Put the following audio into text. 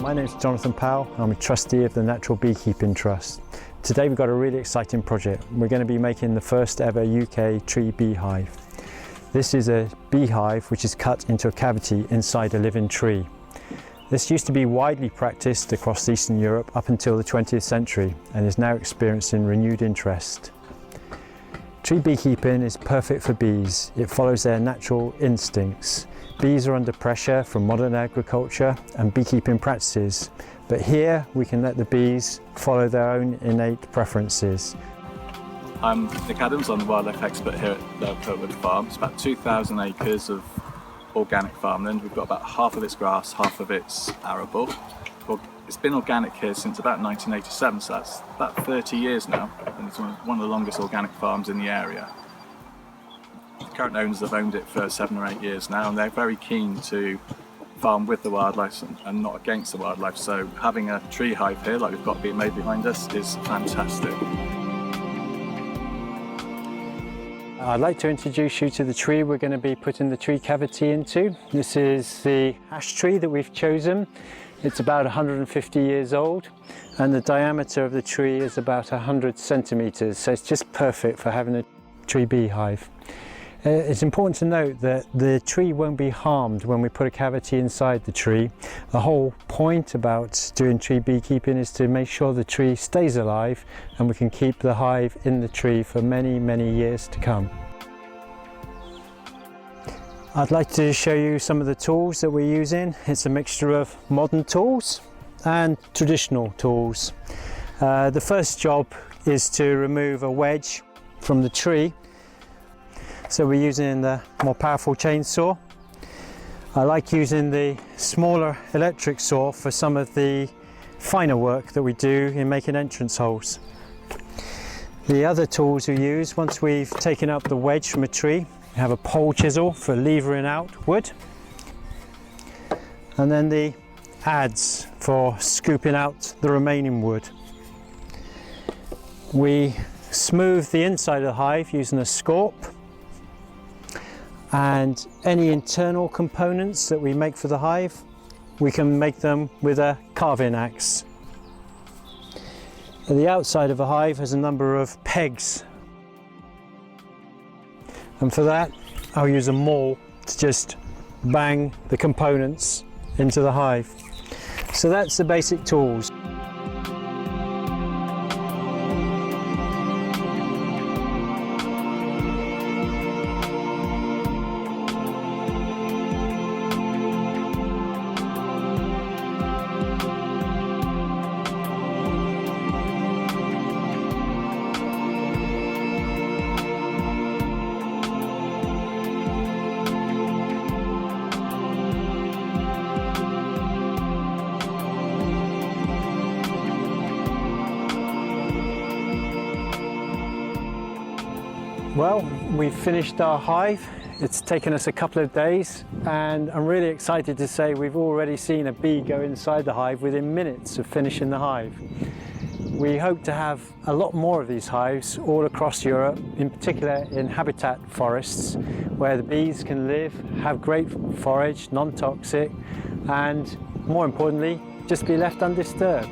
My name is Jonathan Powell. I'm a trustee of the Natural Beekeeping Trust. Today we've got a really exciting project. We're going to be making the first ever UK tree beehive. This is a beehive which is cut into a cavity inside a living tree. This used to be widely practiced across Eastern Europe up until the 20th century and is now experiencing renewed interest. Tree beekeeping is perfect for bees. It follows their natural instincts. Bees are under pressure from modern agriculture and beekeeping practices, but here we can let the bees follow their own innate preferences. I'm Nick Adams, I'm the wildlife expert here at the Pertwood Farm. It's about 2,000 acres of organic farmland. We've got about half of it's grass, half of it's arable. Well, it's been organic here since about 1987, so that's about 30 years now, and it's one of the longest organic farms in the area. The current owners have owned it for 7 or 8 years now, and they're very keen to farm with the wildlife and not against the wildlife, so having a tree hive here, like we've got being made behind us, is fantastic. I'd like to introduce you to the tree we're going to be putting the tree cavity into. This is the ash tree that we've chosen. It's about 150 years old and the diameter of the tree is about 100 centimetres, so it's just perfect for having a tree beehive. It's important to note that the tree won't be harmed when we put a cavity inside the tree. The whole point about doing tree beekeeping is to make sure the tree stays alive and we can keep the hive in the tree for many, many years to come. I'd like to show you some of the tools that we're using. It's a mixture of modern tools and traditional tools. The first job is to remove a wedge from the tree. So we're using the more powerful chainsaw. I like using the smaller electric saw for some of the finer work that we do in making entrance holes. The other tools we use, once we've taken up the wedge from a tree, we have a pole chisel for levering out wood, and then the adze for scooping out the remaining wood. We smooth the inside of the hive using a scorp, and any internal components that we make for the hive, we can make them with a carving axe. The outside of a hive has a number of pegs, and for that I'll use a maul to just bang the components into the hive. So that's the basic tools. Well, we've finished our hive. It's taken us a couple of days and I'm really excited to say we've already seen a bee go inside the hive within minutes of finishing the hive. We hope to have a lot more of these hives all across Europe, in particular in habitat forests where the bees can live, have great forage, non-toxic, and more importantly, just be left undisturbed.